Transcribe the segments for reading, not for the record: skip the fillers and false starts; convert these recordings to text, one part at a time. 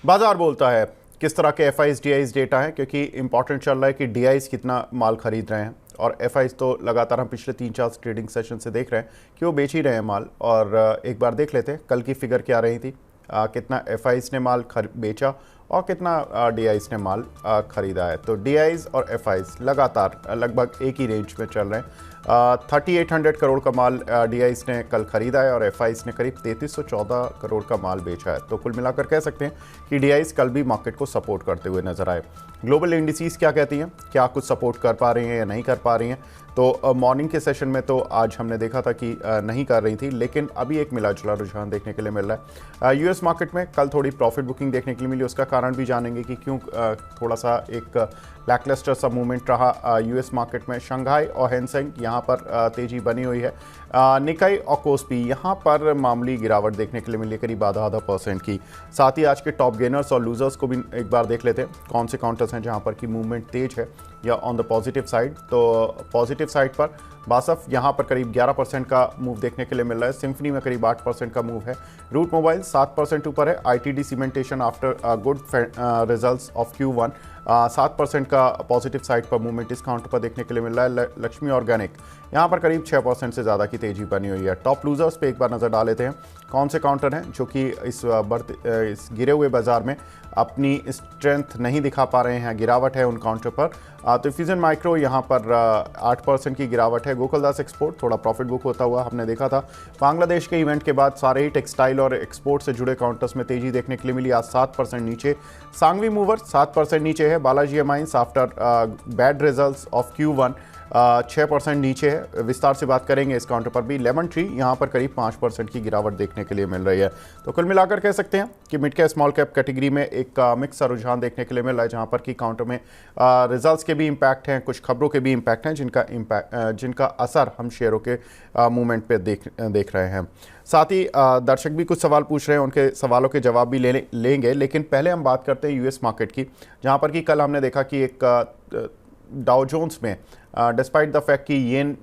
बाजार बोलता है किस तरह के एफआईज डीआईज डेटा है, क्योंकि इंपॉर्टेंट चल रहा है कि डीआईज कितना माल खरीद रहे हैं और एफआईज तो लगातार हम पिछले 3-4 ट्रेडिंग सेशन से देख रहे हैं कि वो बेच ही रहे हैं माल। और एक बार देख लेते हैं कल की फिगर क्या रही थी, कितना एफआईज ने माल बेचा और कितना डीआईज ने माल खरीदा है। तो डीआईज और एफआईज लगातार लगभग एक ही रेंज में चल रहे हैं। 3800 करोड़ का माल डीआईज ने कल खरीदा है और एफआईज ने करीब 3314 करोड़ का माल बेचा है। तो कुल मिलाकर कह सकते हैं कि डीआईज कल भी मार्केट को सपोर्ट करते हुए नजर आए। ग्लोबल इंडिसेस क्या कहती हैं, क्या कुछ सपोर्ट कर पा रही हैं या नहीं कर पा रही हैं? तो मॉर्निंग के सेशन में तो आज हमने देखा था कि नहीं कर रही थी, लेकिन अभी एक मिला जुला रुझान देखने के लिए मिल रहा है। यूएस मार्केट में कल थोड़ी प्रॉफिट बुकिंग देखने के लिए मिली, उसका कारण भी जानेंगे कि क्यों थोड़ा सा एक लैकलस्टर सा मूवमेंट रहा यूएस मार्केट में। शंघाई और हैंसेंग यहाँ पर तेजी बनी हुई है। निकाई और कोस्पी यहाँ पर मामूली गिरावट देखने के लिए मिली, करीब आधा % की। साथ ही आज के टॉप गेनर्स और लूजर्स को भी एक बार देख लेते हैं कौन से काउंटर्स हैं जहाँ पर की मूवमेंट तेज है या ऑन द पॉजिटिव साइड। तो पॉजिटिव साइड पर बासफ यहाँ पर करीब 11% का मूव देखने के लिए मिल रहा है। सिम्फनी में करीब 8% का मूव है। रूट मोबाइल 7% ऊपर है। ITD cementation after good results of Q1 7% का पॉजिटिव साइड पर मूवमेंट इस काउंटर पर देखने के लिए मिल रहा है। लक्ष्मी ऑर्गेनिक यहाँ पर करीब 6% से ज़्यादा की तेजी बनी हुई है। टॉप लूजर्स पे एक बार नज़र डाल लेते हैं कौन से काउंटर हैं जो कि इस गिरे हुए बाजार में अपनी स्ट्रेंथ नहीं दिखा पा रहे हैं, गिरावट है उन काउंटर पर। तो फ्यूजन माइक्रो यहाँ पर 8% की गिरावट है। गोकुलदास एक्सपोर्ट थोड़ा प्रॉफिट बुक होता हुआ हमने देखा था। बांग्लादेश के इवेंट के बाद सारे ही टेक्सटाइल और एक्सपोर्ट से जुड़े काउंटर्स में तेजी देखने के लिए मिली, आज 7% नीचे। सांगवी मूवर 7% नीचे है। Balaji amines after bad results of Q1 6% नीचे है। विस्तार से बात करेंगे इस काउंटर पर भी। लेमन ट्री यहाँ पर करीब 5% की गिरावट देखने के लिए मिल रही है। तो कुल मिलाकर कह सकते हैं कि mid cap small cap category में एक मिक्स रुझान देखने के लिए मिल रहा है, जहाँ पर कि काउंटर में रिजल्ट्स के भी इम्पैक्ट हैं, कुछ खबरों के भी इम्पैक्ट हैं जिनका असर हम शेयरों के मूवमेंट पे देख रहे हैं। साथ ही दर्शक भी कुछ सवाल पूछ रहे हैं, उनके सवालों के जवाब भी लेंगे, लेकिन पहले हम बात करते हैं यूएस मार्केट की, जहाँ पर कि कल हमने देखा कि एक डाउ जोन्स में डिस्पाइट द फैक्ट कि येन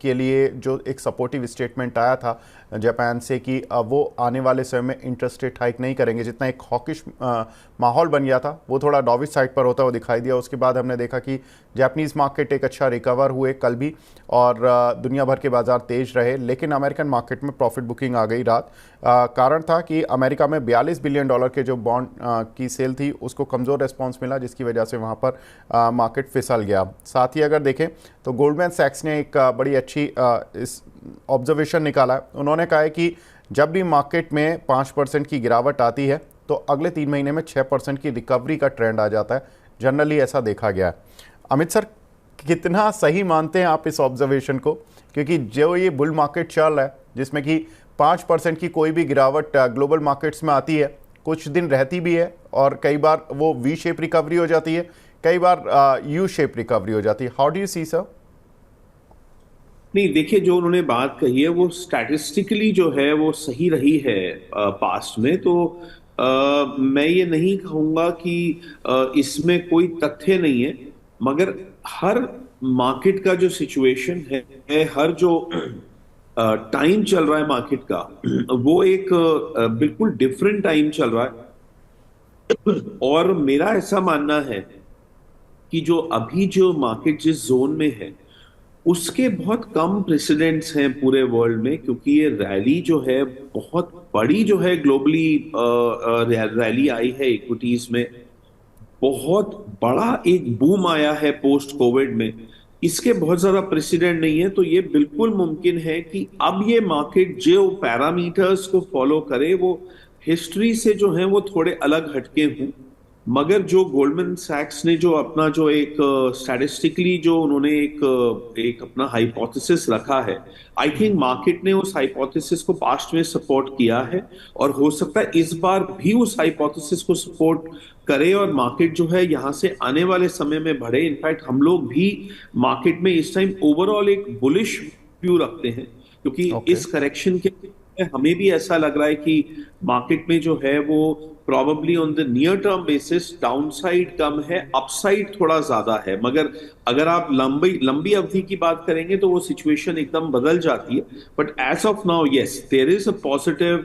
के लिए जो एक सपोर्टिव स्टेटमेंट आया था जापान से कि वो आने वाले समय में इंटरेस्ट रेट हाइक नहीं करेंगे, जितना एक हॉकिश माहौल बन गया था वो थोड़ा डॉविश साइड पर होता हुआ दिखाई दिया। उसके बाद हमने देखा कि जापानीज़ मार्केट एक अच्छा रिकवर हुए कल भी और दुनिया भर के बाजार तेज रहे, लेकिन अमेरिकन मार्केट में प्रॉफिट बुकिंग आ गई रात। कारण था कि अमेरिका में $42 बिलियन के जो बॉन्ड की सेल थी उसको कमज़ोर रिस्पॉन्स मिला, जिसकी वजह से वहाँ पर मार्केट फिसल गया। साथ ही अगर देखें तो गोल्डमैन सैक्स ने एक बड़ी अच्छी इस ऑब्जर्वेशन निकाला है। उन्होंने कहा है कि जब भी मार्केट में 5% की गिरावट आती है तो अगले 3 महीने में 6% की रिकवरी का ट्रेंड आ जाता है। जनरली ऐसा देखा गया है। अमित सर, कितना सही मानते हैं आप इस ऑब्जर्वेशन को? क्योंकि जो ये बुल मार्केट चल रहा है जिसमें कि 5% की कोई भी गिरावट ग्लोबल मार्केट्स में आती है, कुछ दिन रहती भी है और कई बार वो वी शेप रिकवरी हो जाती है, कई बार यू शेप रिकवरी हो जाती है। How do you see sir? नहीं, देखिए, जो उन्होंने बात कही है वो स्टैटिस्टिकली जो है वो सही रही है पास्ट में। तो मैं ये नहीं कहूंगा कि इसमें कोई तथ्य नहीं है, मगर हर मार्केट का जो सिचुएशन है, हर जो टाइम चल रहा है मार्केट का, वो एक बिल्कुल डिफरेंट टाइम चल रहा है। और मेरा ऐसा मानना है कि जो अभी जो मार्केट जिस जोन में है उसके बहुत कम प्रेसिडेंट्स हैं पूरे वर्ल्ड में, क्योंकि ये रैली जो है बहुत बड़ी जो है ग्लोबली रैली आई है इक्विटीज में। बहुत बड़ा एक बूम आया है पोस्ट कोविड में, इसके बहुत ज्यादा प्रेसिडेंट नहीं है। तो ये बिल्कुल मुमकिन है कि अब ये मार्केट जो पैरामीटर्स को फॉलो करे वो हिस्ट्री से जो है वो थोड़े अलग हटके हों। मगर जो गोल्डमैन सैक्स ने जो अपना जो एक स्टैटिस्टिकली जो उन्होंने एक अपना हाइपोथेसिस रखा है, आई थिंक मार्केट ने उस हाइपोथेसिस को पास्ट में सपोर्ट किया है और हो सकता है इस बार भी उस हाइपोथेसिस को सपोर्ट करे और मार्केट जो है यहाँ से आने वाले समय में बढ़े। इनफैक्ट हम लोग भी मार्केट में इस टाइम ओवरऑल एक बुलिश व्यू रखते हैं, क्योंकि इस करेक्शन के हमें भी ऐसा लग रहा है कि मार्केट में जो है वो probably on the near term basis downside कम है, अपसाइड थोड़ा ज्यादा है। मगर अगर आप लंबी अवधि की बात करेंगे तो वो सिचुएशन एकदम बदल जाती है। But as of now, yes, there is a positive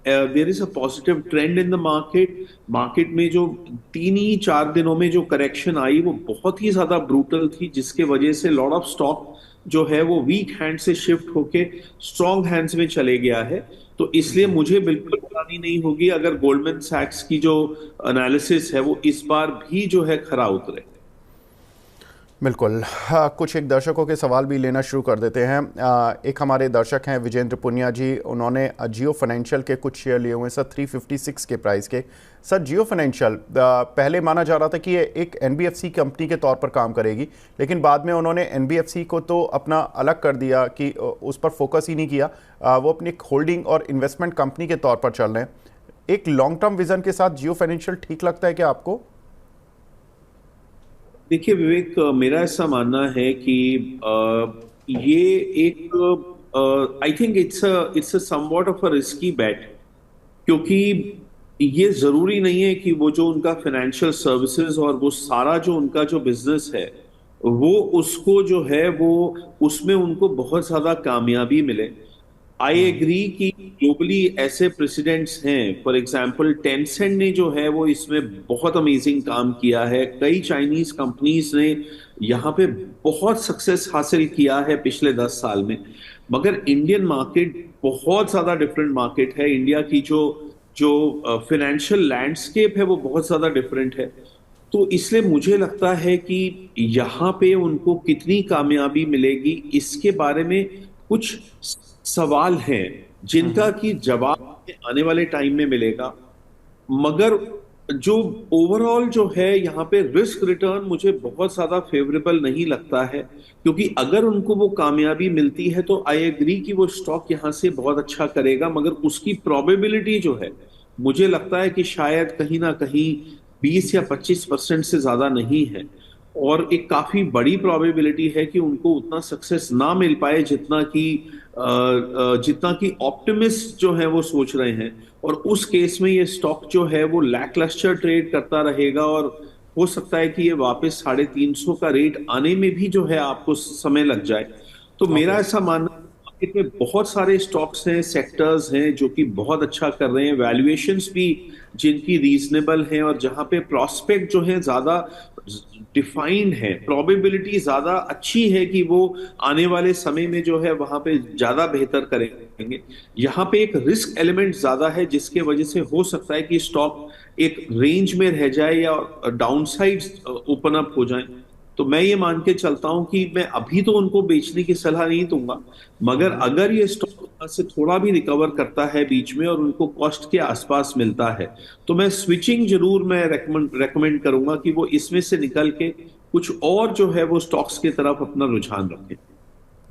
there is a positive trend in the market. Market में जो 3 ही 4 दिनों में जो करेक्शन आई वो बहुत ही ज्यादा ब्रूटल थी, जिसके वजह से लॉट ऑफ स्टॉक जो है वो वीक हैंड से शिफ्ट होके स्ट्रॉन्ग हैंड्स में चले गया है। तो इसलिए जी मुझे बिल्कुल हैरानी नहीं होगी अगर गोल्डमैन सैक्स की जो एनालिसिस है वो इस बार भी जो है खरा उतरे। बिल्कुल। हाँ, कुछ एक दर्शकों के सवाल भी लेना शुरू कर देते हैं। एक हमारे दर्शक हैं विजेंद्र पुनिया जी, उन्होंने जियो फाइनेंशियल के कुछ शेयर लिए हुए हैं सर 356 के प्राइस के। सर जियो फाइनेंशियल पहले माना जा रहा था कि ये एक एनबीएफसी कंपनी के तौर पर काम करेगी, लेकिन बाद में उन्होंने एनबीएफसी को तो अपना अलग कर दिया कि उस पर फोकस ही नहीं किया। वो अपनी एक होल्डिंग और इन्वेस्टमेंट कंपनी के तौर पर चल रहे हैं। एक लॉन्ग टर्म विजन के साथ जियो फाइनेंशियल ठीक लगता है क्या आपको? देखिए विवेक, मेरा ऐसा मानना है कि ये एक I think it's a somewhat of a risky bet, क्योंकि ये जरूरी नहीं है कि वो जो उनका फाइनेंशियल सर्विसेज और वो सारा जो उनका जो बिजनेस है वो उसको जो है वो उसमें उनको बहुत ज्यादा कामयाबी मिले। आई एग्री कि ग्लोबली ऐसे प्रेसिडेंट्स हैं, फॉर एग्जांपल टेंसेंट ने जो है वो इसमें बहुत अमेजिंग काम किया है। कई चाइनीज कंपनीज ने यहाँ पे बहुत सक्सेस हासिल किया है पिछले 10 साल में। मगर इंडियन मार्केट बहुत ज्यादा डिफरेंट मार्केट है। इंडिया की जो जो फाइनेंशियल लैंडस्केप है वो बहुत ज्यादा डिफरेंट है। तो इसलिए मुझे लगता है कि यहाँ पे उनको कितनी कामयाबी मिलेगी इसके बारे में कुछ सवाल हैं जिनका कि जवाब आने वाले टाइम में मिलेगा। मगर जो ओवरऑल जो है यहाँ पे रिस्क रिटर्न मुझे बहुत ज्यादा फेवरेबल नहीं लगता है, क्योंकि अगर उनको वो कामयाबी मिलती है तो आई एग्री कि वो स्टॉक यहाँ से बहुत अच्छा करेगा, मगर उसकी प्रोबेबिलिटी जो है मुझे लगता है कि शायद कहीं ना कहीं 20 या 25% से ज्यादा नहीं है। और एक काफी बड़ी प्रोबेबिलिटी है कि उनको उतना सक्सेस ना मिल पाए जितना कि ऑप्टिमिस्ट जो है वो सोच रहे हैं। और उस केस में ये स्टॉक जो है वो लैकलस्टर ट्रेड करता रहेगा, और हो सकता है कि ये वापस 350 का रेट आने में भी जो है आपको समय लग जाए। तो मेरा ओके। ऐसा मानना है मार्केट में बहुत सारे स्टॉक्स हैं, सेक्टर्स हैं जो कि बहुत अच्छा कर रहे हैं, वैल्यूएशंस भी जिनकी रीजनेबल हैं, और जहां पे प्रोस्पेक्ट जो है ज्यादा डिफाइंड है, प्रोबेबिलिटी ज्यादा अच्छी है कि वो आने वाले समय में जो है वहां पे ज्यादा बेहतर करेंगे। यहाँ पे एक रिस्क एलिमेंट ज्यादा है जिसके वजह से हो सकता है कि स्टॉक एक रेंज में रह जाए या डाउनसाइड ओपन अप हो जाए। तो मैं ये मान के चलता हूं कि मैं अभी तो उनको बेचने की सलाह नहीं दूंगा, मगर अगर ये स्टॉक से थोड़ा भी रिकवर करता है बीच में और उनको कॉस्ट के आसपास मिलता है तो मैं स्विचिंग जरूर मैं रेकमेंड करूंगा कि वो इसमें से निकल के कुछ और जो है वो स्टॉक्स की तरफ अपना रुझान रखें।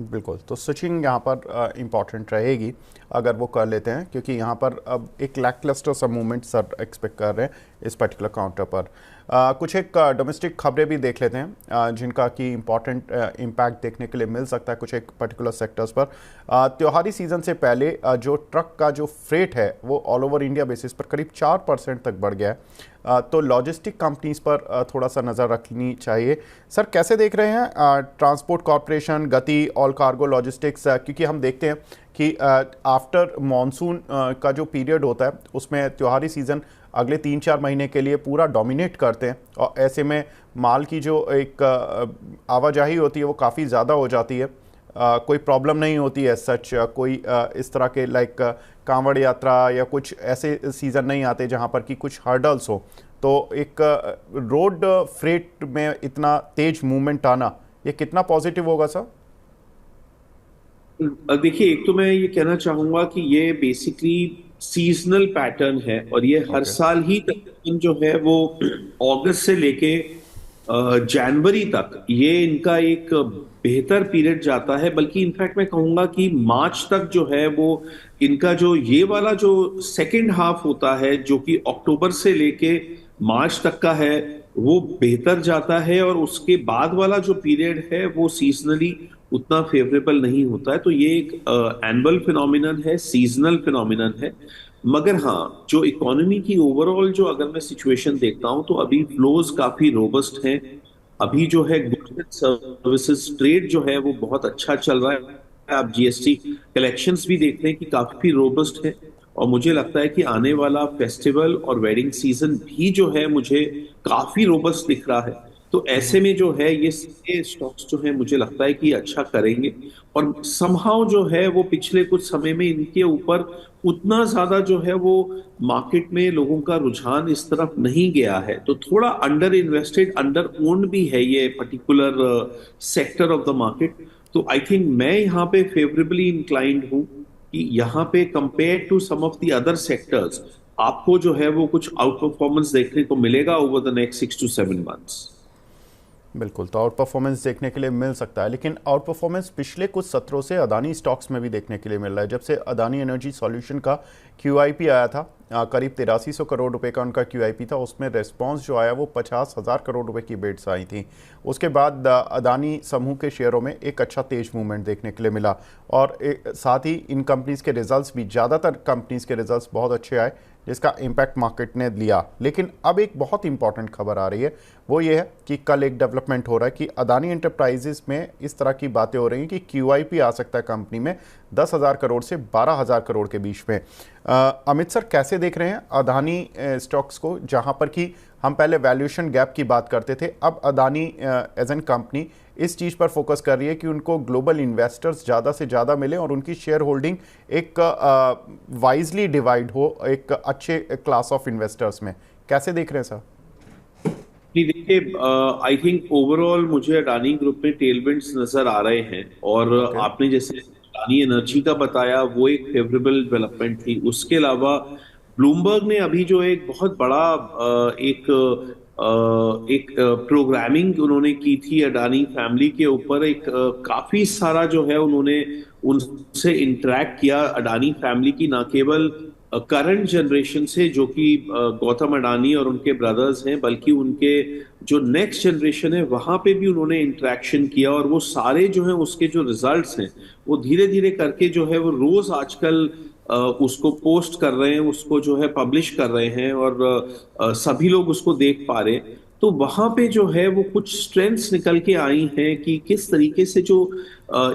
बिल्कुल, तो स्विचिंग यहाँ पर इम्पॉर्टेंट रहेगी अगर वो कर लेते हैं, क्योंकि यहाँ पर अब एक लैकलस्टर सा मूवमेंट सर एक्सपेक्ट कर रहे हैं इस पर्टिकुलर काउंटर पर। कुछ एक डोमेस्टिक खबरें भी देख लेते हैं जिनका कि इम्पॉर्टेंट इम्पैक्ट देखने के लिए मिल सकता है कुछ एक पर्टिकुलर सेक्टर्स पर। त्योहारी सीज़न से पहले जो ट्रक का जो फ्रेट है वो ऑल ओवर इंडिया बेसिस पर करीब 4% तक बढ़ गया है। तो लॉजिस्टिक कंपनीज पर थोड़ा सा नज़र रखनी चाहिए। सर कैसे देख रहे हैं ट्रांसपोर्ट कॉरपोरेशन, गति, ऑल कार्गो लॉजिस्टिक्स, क्योंकि हम देखते हैं कि आफ्टर मॉनसून का जो पीरियड होता है उसमें त्योहारी सीज़न अगले 3-4 महीने के लिए पूरा डोमिनेट करते हैं, और ऐसे में माल की जो एक आवाजाही होती है वो काफ़ी ज़्यादा हो जाती है। कोई प्रॉब्लम नहीं होती है सच, कोई इस तरह के लाइक कांवड़ यात्रा या कुछ ऐसे सीज़न नहीं आते जहाँ पर कि कुछ हर्डल्स हो। तो एक रोड फ्रेट में इतना तेज मूवमेंट आना ये कितना पॉजिटिव होगा सर? देखिए, एक तो मैं ये कहना चाहूंगा कि ये बेसिकली सीजनल पैटर्न है, और ये हर ओके। साल ही तकरीबन जो है वो अगस्त से लेके जनवरी तक ये इनका एक बेहतर पीरियड जाता है। बल्कि इनफैक्ट मैं कहूंगा कि मार्च तक जो है वो इनका जो ये वाला जो सेकेंड हाफ होता है जो कि अक्टूबर से लेके मार्च तक का है वो बेहतर जाता है, और उसके बाद वाला जो पीरियड है वो सीजनली उतना फेवरेबल नहीं होता है। तो ये एक एनुअल फिनोमिनन है, सीजनल फिनोमिनन है। मगर हाँ, जो इकोनॉमी की ओवरऑल जो अगर मैं सिचुएशन देखता हूं तो अभी फ्लोज काफी रोबस्ट हैं। अभी जो है गुड्स एंड सर्विसेज ट्रेड जो है वो बहुत अच्छा चल रहा है। आप जीएसटी कलेक्शंस भी देख रहे हैं कि काफी रोबस्ट है। और मुझे लगता है कि आने वाला फेस्टिवल और वेडिंग सीजन भी जो है मुझे काफी रोबस्ट दिख रहा है। तो ऐसे में जो है ये सारे स्टॉक्स जो है मुझे लगता है कि अच्छा करेंगे। और समहाउ जो है वो पिछले कुछ समय में इनके ऊपर उतना ज्यादा जो है वो मार्केट में लोगों का रुझान इस तरफ नहीं गया है, तो थोड़ा अंडर इन्वेस्टेड, अंडर ओन्ड भी है ये particular sector of the market. तो आई थिंक मैं यहाँ पे फेवरेबली इंक्लाइंड हूँ कि यहाँ पे compare to some of the other sectors आपको जो है वो कुछ आउट परफॉर्मेंस देखने को मिलेगा over the next 6 to 7 months। बिल्कुल, तो आउट परफॉर्मेंस देखने के लिए मिल सकता है, लेकिन आउट परफॉर्मेंस पिछले कुछ सत्रों से अदानी स्टॉक्स में भी देखने के लिए मिल रहा है। जब से अदानी एनर्जी सॉल्यूशन का QIP आया था, करीब 8300 करोड़ रुपए का उनका QIP था, उसमें रेस्पॉन्स जो आया वो 50,000 करोड़ रुपए की बिड्स आई थी। उसके बाद अदानी समूह के शेयरों में एक अच्छा तेज मूवमेंट देखने के लिए मिला, और साथ ही इन कंपनीज़ के रिजल्ट्स भी, ज़्यादातर कंपनीज़ के रिजल्ट्स बहुत अच्छे आए, जिसका इम्पैक्ट मार्केट ने लिया। लेकिन अब एक बहुत इंपॉर्टेंट खबर आ रही है, वो ये है कि कल एक डेवलपमेंट हो रहा है कि अदानी एंटरप्राइजेस में इस तरह की बातें हो रही हैं कि QIP आ सकता है कंपनी में 10,000 करोड़ से 12,000 करोड़ के बीच में। अमित सर, कैसे देख रहे हैं अदानी स्टॉक्स को, जहां पर कि हम पहले वैल्यूएशन गैप की बात करते थे, अब अदानी एज एन कंपनी इस चीज़ पर फोकस कर रही है कि उनको ग्लोबल इन्वेस्टर्स ज़्यादा से ज़्यादा मिले और उनकी शेयर होल्डिंग एक वाइजली डिवाइड हो एक अच्छे क्लास ऑफ इन्वेस्टर्स में। कैसे देख रहे हैं सर? नहीं, देखिए, आई थिंक ओवरऑल मुझे अडानी ग्रुप में टेलविंड्स नजर आ रहे हैं। और ओके। आपने जैसे अडानी एनर्जी का बताया वो एक फेवरेबल डेवलपमेंट थी। उसके अलावा ब्लूमबर्ग ने अभी जो एक बहुत बड़ा एक प्रोग्रामिंग उन्होंने की थी अडानी फैमिली के ऊपर। एक काफी सारा जो है उन्होंने उनसे इंटरेक्ट किया अडानी फैमिली की, ना केवल करंट जनरेशन से जो कि गौतम अडानी और उनके ब्रदर्स हैं, बल्कि उनके जो नेक्स्ट जनरेशन है वहां पे भी उन्होंने इंटरेक्शन किया। और वो सारे जो है उसके जो रिजल्ट्स हैं वो धीरे धीरे करके जो है वो रोज आजकल उसको पोस्ट कर रहे हैं, उसको जो है पब्लिश कर रहे हैं, और सभी लोग उसको देख पा रहे हैं। तो वहां पे जो है वो कुछ स्ट्रेंथ्स निकल के आई हैं कि किस तरीके से जो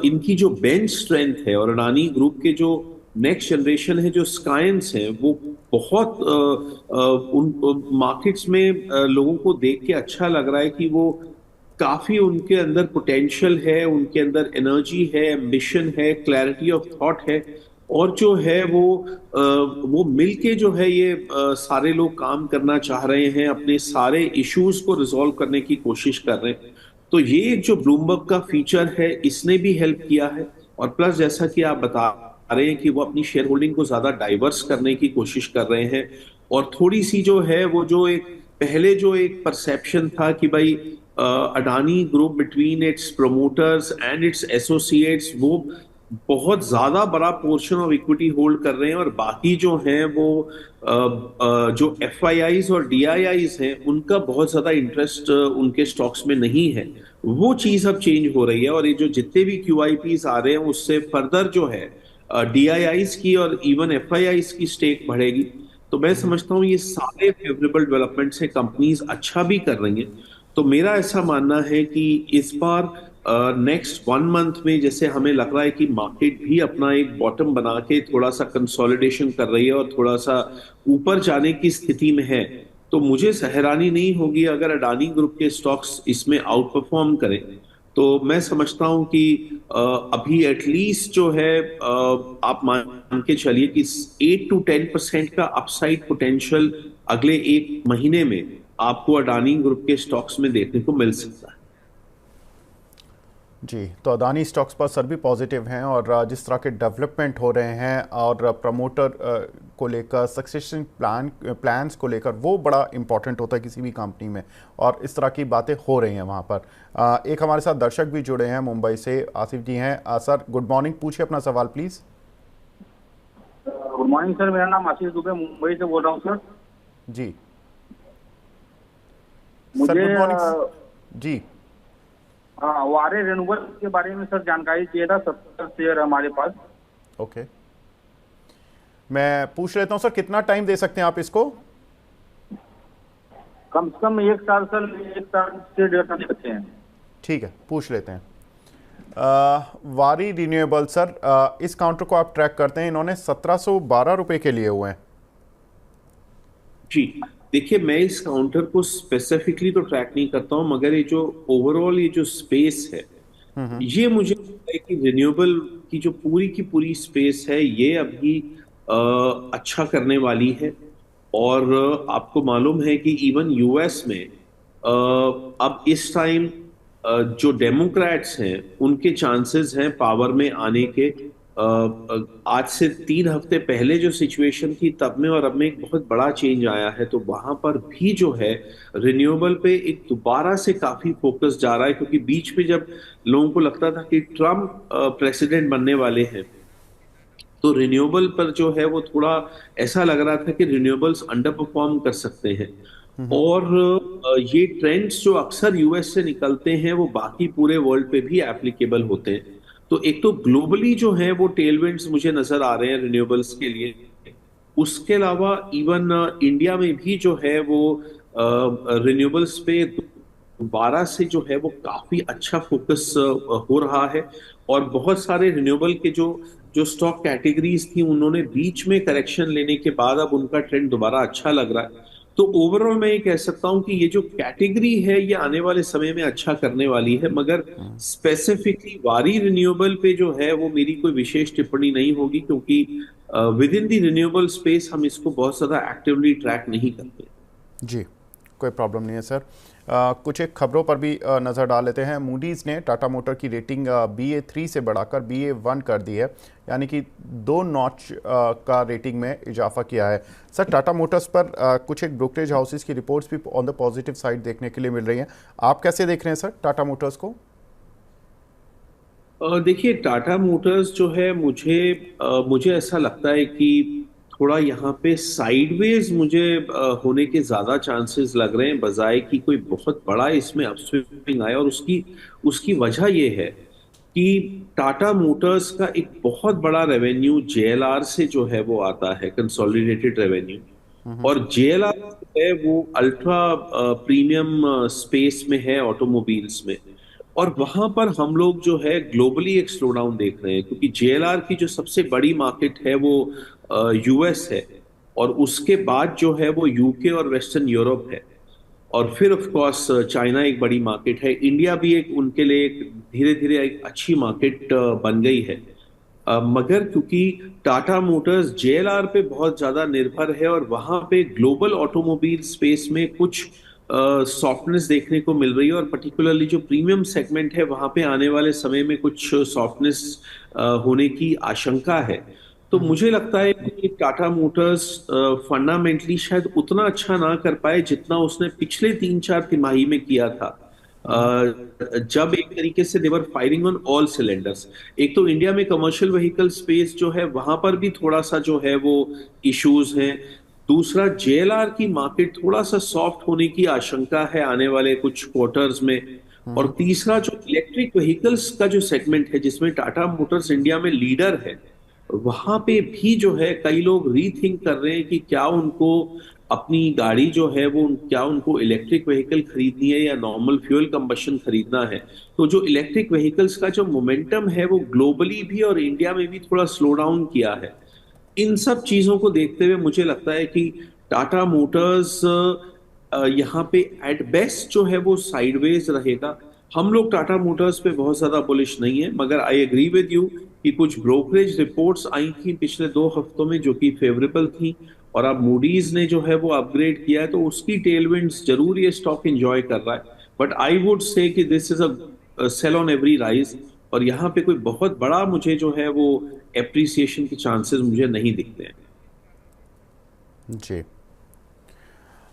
इनकी जो बेंच स्ट्रेंथ है, और अडानी ग्रुप के जो नेक्स्ट जनरेशन है जो स्काइंस है वो बहुत उन मार्केट्स में लोगों को देख के अच्छा लग रहा है कि वो काफी उनके अंदर पोटेंशियल है, उनके अंदर एनर्जी है, एम्बिशन है, क्लैरिटी ऑफ थॉट है। और जो है वो मिलके जो है ये सारे लोग काम करना चाह रहे हैं, अपने सारे इश्यूज को रिजॉल्व करने की कोशिश कर रहे हैं। तो ये एक जो ब्लूमबर्ग का फीचर है इसने भी हेल्प किया है। और प्लस जैसा कि आप बता रहे हैं कि वो अपनी शेयर होल्डिंग को ज्यादा डाइवर्स करने की कोशिश कर रहे हैं। और थोड़ी सी जो है वो जो एक पहले जो एक परसेप्शन था कि भाई Adani group between its promoters and it's associates वो बहुत ज्यादा बड़ा पोर्शन ऑफ इक्विटी होल्ड कर रहे हैं, और बाकी जो हैं वो जो FIIs और DIIs हैं उनका बहुत ज्यादा इंटरेस्ट उनके स्टॉक्स में नहीं है। वो चीज अब चेंज हो रही है, और ये जो जितने भी QIPs आ रहे हैं उससे फर्दर जो है DIIs की और इवन FIIs की स्टेक बढ़ेगी। तो मैं समझता हूँ ये सारे फेवरेबल डेवलपमेंट्स है, कंपनीज अच्छा भी कर रही हैं। तो मेरा ऐसा मानना है कि इस बार नेक्स्ट 1 मंथ में जैसे हमें लग रहा है कि मार्केट भी अपना एक बॉटम बना के थोड़ा सा कंसोलिडेशन कर रही है और थोड़ा सा ऊपर जाने की स्थिति में है, तो मुझे हैरानी नहीं होगी अगर अडानी ग्रुप के स्टॉक्स इसमें आउट परफॉर्म करें। तो मैं समझता हूं कि अभी एटलीस्ट जो है आप मान के चलिए कि 8 to 10% का अपसाइड पोटेंशियल अगले एक महीने में आपको अडानी ग्रुप के स्टॉक्स में देखने को मिल सकता है। जी, तो अदानी स्टॉक्स पर सर भी पॉजिटिव हैं, और जिस तरह के डेवलपमेंट हो रहे हैं और प्रमोटर को लेकर, सक्सेशन प्लान्स को लेकर, वो बड़ा इंपॉर्टेंट होता है किसी भी कंपनी में, और इस तरह की बातें हो रही हैं वहाँ पर। एक हमारे साथ दर्शक भी जुड़े हैं मुंबई से, आसिफ जी हैं। सर गुड मॉर्निंग, पूछिए अपना सवाल प्लीज़। गुड मॉर्निंग सर, मेरा नाम आशीष दुबे मुंबई से बोल रहा हूँ सर। जी सर, मुझे गुड मॉर्निंग जी। वारे रेन्यूबल के बारे में सर जानकारी चाहिए था। 70 शेयर हमारे पास। ओके, मैं पूछ लेता हूं सर, कितना टाइम दे सकते हैं आप इसको? कम से कम 1 साल सर, 1 साल से 1.5 साल दे सकते हैं। ठीक है, पूछ लेते हैं। वारी रिन्यूएबल सर, इस काउंटर को आप ट्रैक करते हैं, इन्होंने 1712 रुपए के लिए हुए हैं। जी देखिए, मैं इस काउंटर को स्पेसिफिकली तो ट्रैक नहीं करता हूं, मगर ये जो ओवरऑल ये जो स्पेस है, ये मुझे लगता है कि रिन्यूएबल की पूरी स्पेस है, ये अभी अच्छा करने वाली है। और आपको मालूम है कि इवन यूएस में अब इस टाइम जो डेमोक्रेट्स हैं उनके चांसेस हैं पावर में आने के। आज से 3 हफ्ते पहले जो सिचुएशन थी तब में और अब में एक बहुत बड़ा चेंज आया है, तो वहां पर भी जो है रिन्यूएबल पे एक दोबारा से काफी फोकस जा रहा है, क्योंकि बीच में जब लोगों को लगता था कि ट्रम्प प्रेसिडेंट बनने वाले हैं, तो रिन्यूएबल पर जो है वो थोड़ा ऐसा लग रहा था कि रिन्यूएबल्स अंडर परफॉर्म कर सकते हैं। और ये ट्रेंड्स जो अक्सर यूएस से निकलते हैं वो बाकी पूरे वर्ल्ड पे भी एप्लीकेबल होते हैं। तो एक तो ग्लोबली जो है वो टेलविंड्स मुझे नजर आ रहे हैं रिन्यूएबल्स के लिए। उसके अलावा इवन इंडिया में भी जो है वो रिन्यूएबल्स पे दोबारा से जो है वो काफी अच्छा फोकस हो रहा है। और बहुत सारे रिन्यूएबल के जो जो स्टॉक कैटेगरीज थी उन्होंने बीच में करेक्शन लेने के बाद अब उनका ट्रेंड दोबारा अच्छा लग रहा है। तो ओवरऑल मैं ये कह सकता हूं कि ये जो कैटेगरी है ये आने वाले समय में अच्छा करने वाली है, मगर स्पेसिफिकली वारी रिन्यूएबल पे जो है वो मेरी कोई विशेष टिप्पणी नहीं होगी, क्योंकि with in the renewable space हम इसको बहुत ज्यादा एक्टिवली ट्रैक नहीं करते। जी, कोई प्रॉब्लम नहीं है सर। कुछ एक खबरों पर भी नज़र डाल लेते हैं। मूडीज़ ने टाटा मोटर की रेटिंग BA3 से बढ़ाकर BA1 कर दी है, यानी कि 2 नॉच का रेटिंग में इजाफा किया है। सर, टाटा मोटर्स पर कुछ एक ब्रोकरेज हाउसेस की रिपोर्ट्स भी ऑन द पॉजिटिव साइड देखने के लिए मिल रही हैं। आप कैसे देख रहे हैं सर टाटा मोटर्स को? देखिए, टाटा मोटर्स जो है मुझे ऐसा लगता है कि थोड़ा यहाँ पे साइडवेज मुझे होने के ज्यादा चांसेस लग रहे हैं, बजाय कि कोई बहुत बड़ा इसमें अपस्विंग आए। और उसकी उसकी वजह ये है कि टाटा मोटर्स का एक बहुत बड़ा रेवेन्यू जेएलआर से जो है वो आता है, कंसोलिडेटेड रेवेन्यू। और जेएलआर है वो अल्ट्रा प्रीमियम स्पेस में है ऑटोमोबाइल्स में। और वहां पर हम लोग जो है ग्लोबली एक स्लो डाउन देख रहे हैं, क्योंकि जेएलआर की जो सबसे बड़ी मार्केट है वो यूएस है, और उसके बाद जो है वो यूके और वेस्टर्न यूरोप है, और फिर ऑफ कोर्स चाइना एक बड़ी मार्केट है। इंडिया भी एक उनके लिए एक धीरे धीरे एक अच्छी मार्केट बन गई है। मगर क्योंकि टाटा मोटर्स जेएलआर पे बहुत ज्यादा निर्भर है और वहां पे ग्लोबल ऑटोमोबाइल स्पेस में कुछ सॉफ्टनेस देखने को मिल रही है, और पर्टिकुलरली जो प्रीमियम सेगमेंट है वहां पे आने वाले समय में कुछ सॉफ्टनेस होने की आशंका है। तो मुझे लगता है कि टाटा मोटर्स फंडामेंटली शायद उतना अच्छा ना कर पाए जितना उसने पिछले 3-4 तिमाही में किया था, जब एक तरीके से देवर फायरिंग ऑन ऑल सिलेंडर्स। एक तो इंडिया में कमर्शियल व्हीकल स्पेस जो है वहां पर भी थोड़ा सा जो है वो इश्यूज हैं। दूसरा, जेएलआर की मार्केट थोड़ा सा सॉफ्ट होने की आशंका है आने वाले कुछ क्वार्टर्स में। और तीसरा, जो इलेक्ट्रिक व्हीकल्स का जो सेगमेंट है जिसमें टाटा मोटर्स इंडिया में लीडर है, वहां पे भी जो है कई लोग रीथिंक कर रहे हैं कि क्या उनको अपनी गाड़ी जो है वो क्या उनको इलेक्ट्रिक व्हीकल खरीदनी है या नॉर्मल फ्यूल कंबशन खरीदना है। तो जो इलेक्ट्रिक व्हीकल्स का जो मोमेंटम है वो ग्लोबली भी और इंडिया में भी थोड़ा स्लो डाउन किया है। इन सब चीजों को देखते हुए मुझे लगता है कि टाटा मोटर्स यहाँ पे एट बेस्ट जो है वो साइडवेज रहेगा। हम लोग टाटा मोटर्स पे बहुत ज्यादा बुलिश नहीं है, मगर आई एग्री विद यू कि कुछ ब्रोकरेज रिपोर्ट्स आई थी पिछले 2 हफ्तों में जो कि फेवरेबल थी, और अब मूडीज ने जो है वो अपग्रेड किया है, तो उसकी टेलविंड्स जरूर ये स्टॉक एंजॉय कर रहा है। बट आई वुड से कि this is a sell on every rise, और यहाँ पे कोई बहुत बड़ा मुझे जो है वो एप्रिसिएशन के चांसेस मुझे नहीं दिखते हैं। जी,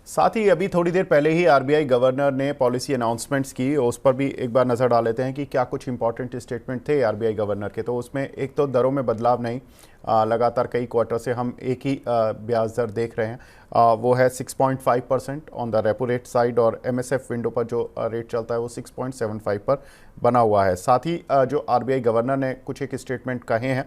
साथ ही अभी थोड़ी देर पहले ही आरबीआई गवर्नर ने पॉलिसी अनाउंसमेंट्स की, उस पर भी एक बार नज़र डाल लेते हैं कि क्या कुछ इंपॉर्टेंट स्टेटमेंट थे आरबीआई गवर्नर के। तो उसमें एक तो दरों में बदलाव नहीं, लगातार कई क्वार्टर से हम एक ही ब्याज दर देख रहे हैं, वो है 6.5% on the repo rate side, और एमएसएफ विंडो पर जो रेट चलता है वो 6.75 पर बना हुआ है। साथ ही जो आरबीआई गवर्नर ने कुछ एक स्टेटमेंट कहे हैं,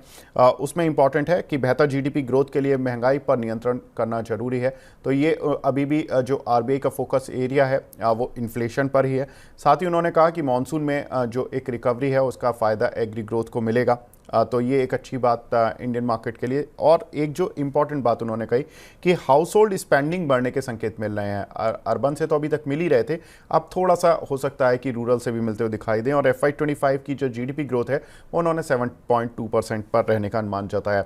उसमें इंपॉर्टेंट है कि बेहतर जीडीपी ग्रोथ के लिए महंगाई पर नियंत्रण करना जरूरी है। तो ये अभी भी जो आरबीआई का फोकस एरिया है वो इन्फ्लेशन पर ही है। साथ ही उन्होंने कहा कि मानसून में जो एक रिकवरी है उसका फ़ायदा एग्री ग्रोथ को मिलेगा। तो ये एक अच्छी बात इंडियन मार्केट के लिए। और एक जो इम्पॉर्टेंट बात उन्होंने कही कि हाउस होल्ड स्पेंडिंग बढ़ने के संकेत मिल रहे हैं। अर्बन से तो अभी तक मिल ही रहे थे, अब थोड़ा सा हो सकता है कि रूरल से भी मिलते हुए दिखाई दें। और FY25 की जो जीडीपी ग्रोथ है वो उन्होंने 7.2% पर रहने का अनुमान जताया।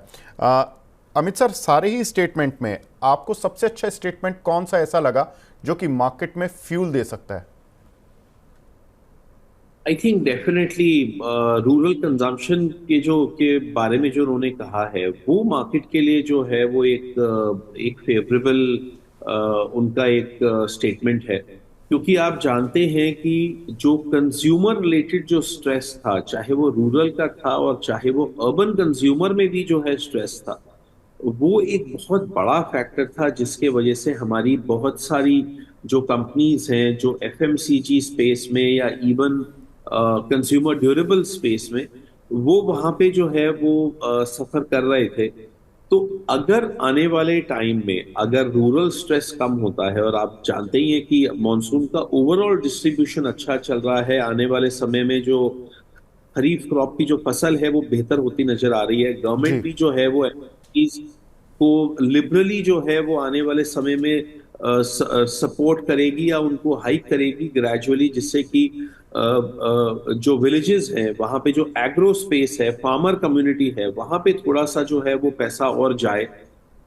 अमित सर, सारे ही स्टेटमेंट में आपको सबसे अच्छा स्टेटमेंट कौन सा ऐसा लगा जो कि मार्केट में फ्यूल दे सकता है? I think definitely rural consumption के बारे में जो उन्होंने कहा है वो मार्केट के लिए जो है वो एक फेवरेबल उनका एक स्टेटमेंट है, क्योंकि आप जानते हैं कि जो कंज्यूमर रिलेटेड जो स्ट्रेस था, चाहे वो रूरल का था और चाहे वो अर्बन कंज्यूमर में भी जो है स्ट्रेस था, वो एक बहुत बड़ा फैक्टर था जिसके वजह से हमारी बहुत सारी जो कंपनीज हैं जो एफएमसीजी स्पेस में या इवन कंज्यूमर ड्यूरेबल स्पेस में, वो वहां पे जो है वो सफर कर रहे थे। तो अगर आने वाले टाइम में अगर रूरल स्ट्रेस कम होता है, और आप जानते ही हैं कि मॉनसून का ओवरऑल डिस्ट्रीब्यूशन अच्छा चल रहा है, आने वाले समय में जो खरीफ क्रॉप की जो फसल है वो बेहतर होती नजर आ रही है, जी। गवर्नमेंट भी जो है वो एमएसपीज को लिबरली जो है वो आने वाले समय में सपोर्ट करेगी या उनको हाइक करेगी ग्रेजुअली, जिससे कि जो विलेजेस हैं वहां पे जो एग्रो स्पेस है, फार्मर कम्युनिटी है, वहां पे थोड़ा सा जो है वो पैसा और जाए।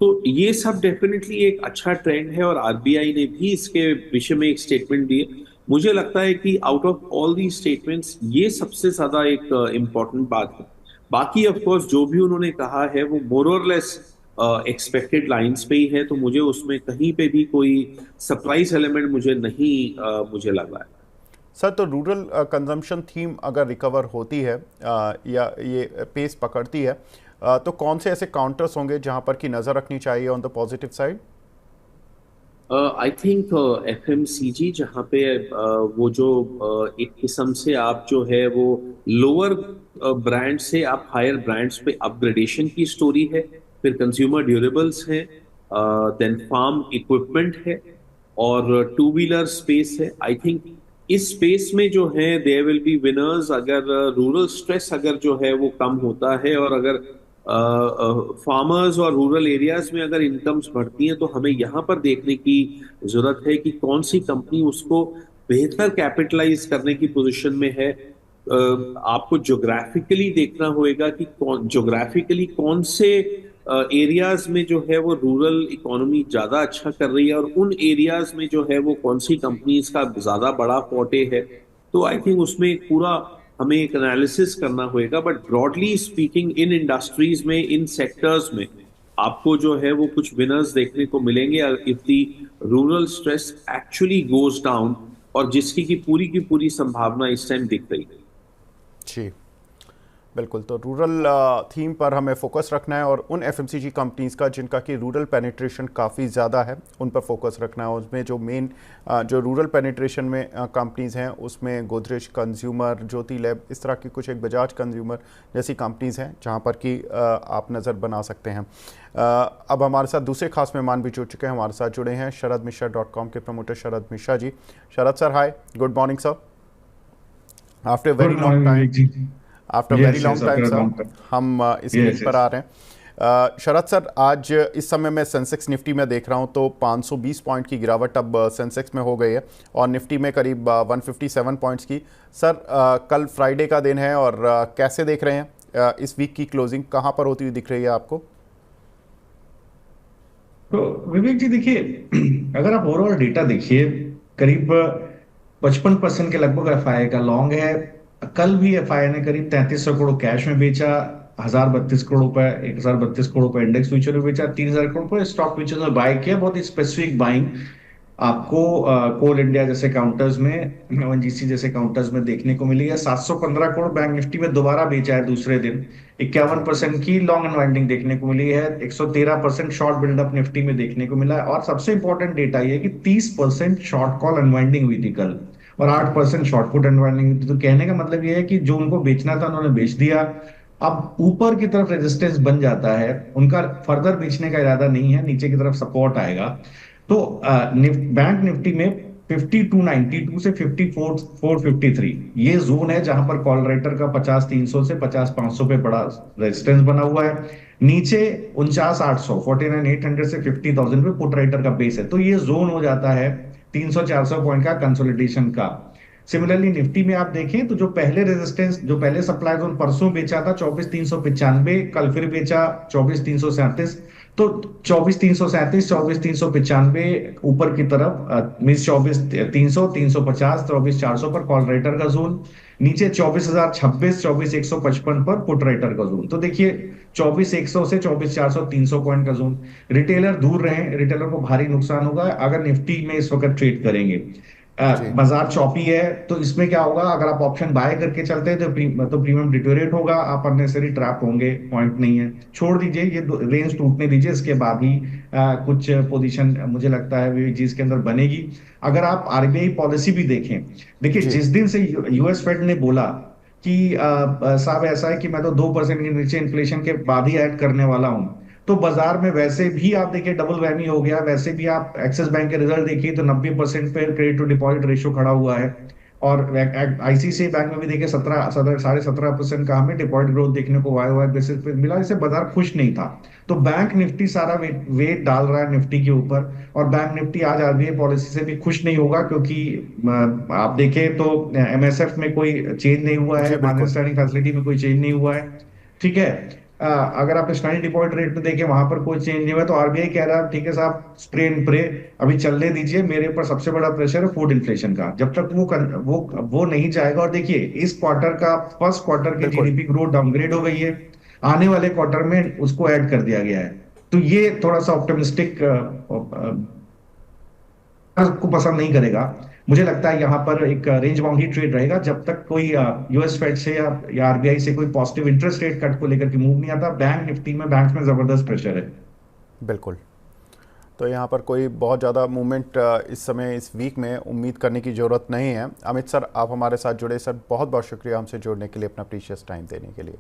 तो ये सब डेफिनेटली एक अच्छा ट्रेंड है और आरबीआई ने भी इसके विषय में एक स्टेटमेंट दिए। मुझे लगता है कि out of all the statements ये सबसे ज्यादा एक इम्पॉर्टेंट बात है। बाकी ऑफ कोर्स जो भी उन्होंने कहा है वो मोर और लेस एक्सपेक्टेड लाइंस पे ही है, तो मुझे उसमें कहीं पे भी कोई सरप्राइज एलिमेंट मुझे नहीं मुझे लग रहा है। सर, तो रूरल कंजम्पशन थीम अगर रिकवर होती है या ये पेस पकड़ती है, तो कौन से ऐसे काउंटर्स होंगे जहां पर की नज़र रखनी चाहिए on the positive side? I think FMCG जहाँ पे वो जो एक किस्म से आप जो है वो लोअर ब्रांड से आप हायर ब्रांड्स पे अपग्रेडेशन की स्टोरी है, फिर कंज्यूमर ड्यूरेबल्स है, देन फार्म इक्विपमेंट है और टू व्हीलर स्पेस है। आई थिंक इस स्पेस में जो है देयर विल बी विनर्स अगर रूरल स्ट्रेस अगर जो है वो कम होता है, और अगर फार्मर्स और रूरल एरियाज में अगर इनकम्स बढ़ती हैं, तो हमें यहाँ पर देखने की जरूरत है कि कौन सी कंपनी उसको बेहतर कैपिटलाइज करने की पोजीशन में है। आपको ज्योग्राफिकली देखना होगा कि ज्योग्राफिकली कौन से एरियाज में जो है वो रूरल इकोनॉमी ज्यादा अच्छा कर रही है और उन एरियाज में जो है वो कौन सी कंपनीज का ज्यादा बड़ा फोटे है। तो आई थिंक उसमें एक पूरा हमें एक एनालिसिस करना होगा, but broadly speaking in industries में, इन सेक्टर्स में आपको जो है वो कुछ विनर्स देखने को मिलेंगे if the rural stress actually goes down, और जिसकी की पूरी संभावना इस टाइम दिख रही है। जी बिल्कुल। तो रूरल थीम पर हमें फोकस रखना है और उन एफएमसीजी कंपनीज़ का जिनका कि रूरल पेनिट्रेशन काफ़ी ज़्यादा है उन पर फोकस रखना है। उसमें जो मेन जो रूरल पेनिट्रेशन में कंपनीज़ हैं उसमें गोदरेज कंज्यूमर, ज्योति लैब, इस तरह की कुछ एक बजाज कंज्यूमर जैसी कंपनीज़ हैं जहां पर कि आप नज़र बना सकते हैं। अब हमारे साथ दूसरे खास मेहमान भी जुड़ चुके हैं, हमारे साथ जुड़े हैं sharadmishra.com के promoter Sharad Mishra ji. Sharad sir, hi, good morning sir. After very long time, after very long time sir हम स्क्रीन पर आ रहे हैं। शरद सर, आज इस समय मैं सेंसेक्स निफ्टी में देख रहा हूं तो 520 पॉइंट की गिरावट अब सेंसेक्स में हो गई है और निफ्टी में करीब 157 पॉइंट्स की। सर, कल फ्राइडे का दिन है और कैसे देख रहे हैं इस वीक की क्लोजिंग, कहां पर होती हुई दिख रही है आपको? तो विवेक जी देखिए, अगर आप ओवरऑल डेटा देखिए, करीब 55% के लगभग एफआई का लॉन्ग है। कल भी एफआई ने करीब 3300 करोड़ कैश में बेचा, 1032 करोड़ रुपए, 1032 करोड़ रुपए इंडेक्स फ्यूचर में बेचा, 3000 करोड़ रुपए स्टॉक फ्यूचर में बाय किया। बहुत ही स्पेसिफिक बाइंग आपको कोल इंडिया जैसे काउंटर्स में, ओएनजीसी जैसे काउंटर्स में देखने को मिली है। 715 करोड़ बैंक निफ्टी में दोबारा बेचा है दूसरे दिन। 51% की लॉन्ग अनवाइंडिंग देखने को मिली है। 113% शॉर्ट बिल्डअप निफ्टी में देखने को मिला है। और सबसे इंपॉर्टेंट डेटा ये है कि 30% शॉर्ट कॉल अनवाइंडिंग हुई थी कल। और 8% short put and buying Nifty. तो कहने का मतलब ये है कि जो उनको बेचना था उन्होंने बेच दिया। अब ऊपर की तरफ रेजिस्टेंस बन जाता है, उनका फर्दर बेचने का इरादा नहीं है, नीचे की तरफ सपोर्ट आएगा। तो बैंक निफ्टी में 5292 से 54453 ये जोन है जहां पर कॉल राइटर का 50-300 से 50-500 पे बड़ा रेजिस्टेंस बना हुआ है। नीचे 49,800 49,800 से 50,000 पे पुट राइटर का बेस है। तो ये जोन हो जाता है 300-400 पॉइंट का कंसोलिडेशन का। सिमिलरली निफ्टी में आप देखें तो जो पहले रेजिस्टेंस, जो पहले सप्लाई जोन परसों बेचा था 24,395, कल फिर बेचा 24,337। तो 24,337, 24,395 ऊपर की तरफ मीन्स 24,300, 350, 24,400 पर कॉल राइटर का जोन। नीचे 24,026, 24,155 पर पुट राइटर का जोन। तो देखिए 24,100 से 24,400 300 पॉइंट का जोन। रिटेलर दूर रहे, रिटेलर को भारी नुकसान होगा अगर निफ्टी में इस वक्त ट्रेड करेंगे। जी बाजार चौपी है, तो इसमें क्या होगा, अगर आप ऑप्शन बाय करके चलते हैं तो प्रीमियम डिटोरेट होगा, आप अननेसेसरी ट्रैप होंगे, पॉइंट नहीं है, छोड़ दीजिए, ये रेंज टूटने दीजिए, इसके बाद ही कुछ पोजीशन मुझे लगता है जिसके अंदर बनेगी। अगर आप आरबीआई पॉलिसी भी देखें, देखिए जी जिस दिन से यूएस फेड ने बोला कि साहब ऐसा है कि मैं तो 2% के नीचे इन्फ्लेशन के बाद ही ऐड करने वाला हूं, तो बाजार में वैसे भी आप देखिए डबल वैमी हो गया। वैसे भी आप एक्सिस बैंक के रिजल्ट देखिए तो 90% पे क्रेडिट टू डिपॉजिट रेशियो खड़ा हुआ है। और आईसीआईसीआई बैंक में भी देखिए 17.5% का हमें डिपॉजिट ग्रोथ देखने को वाई बेसिस पे मिला, इससे बाजार खुश नहीं था। तो बैंक निफ्टी सारा वेट डाल रहा है निफ्टी के ऊपर। और बैंक निफ्टी आज आरबीआई पॉलिसी से भी खुश नहीं होगा, क्योंकि आप देखें तो एमएसएफ में कोई चेंज नहीं हुआ जी है, माइनस बिल्कुल। स्टैंडिंग फैसिलिटी में कोई चेंज नहीं हुआ है। ठीक है, अगर आप स्टैंडिंग डिपॉजिट रेट पे देखें वहां पर कोई चेंज नहीं हुआ। तो आरबीआई कह रहा है ठीक है साहब, स्प्रे एंड प्रे अभी चलने दीजिए, मेरे ऊपर सबसे बड़ा प्रेशर है फूड इन्फ्लेशन का, जब तक वो नहीं जाएगा। और देखिए इस क्वार्टर का, फर्स्ट क्वार्टर की बिल्कुल जीडीपी ग्रोथ डाउनग्रेड हो गई है, आने वाले क्वार्टर में उसको ऐड कर दिया गया है। तो ये थोड़ा सा ऑप्टिमिस्टिक को पसंद नहीं करेगा। मुझे लगता है यहाँ पर एक रेंज बाउंड ही ट्रेड रहेगा जब तक कोई यूएस फेड से या आरबीआई से कोई पॉजिटिव इंटरेस्ट रेट कट को लेकर के मूव नहीं आता। बैंक निफ्टी में बैंक में जबरदस्त प्रेशर है। बिल्कुल। तो यहाँ पर कोई बहुत ज़्यादा मूवमेंट इस समय इस वीक में उम्मीद करने की ज़रूरत नहीं है। अमित सर, आप हमारे साथ जुड़े, सर बहुत बहुत शुक्रिया हमसे जुड़ने के लिए, अपना प्रीशियस टाइम देने के लिए।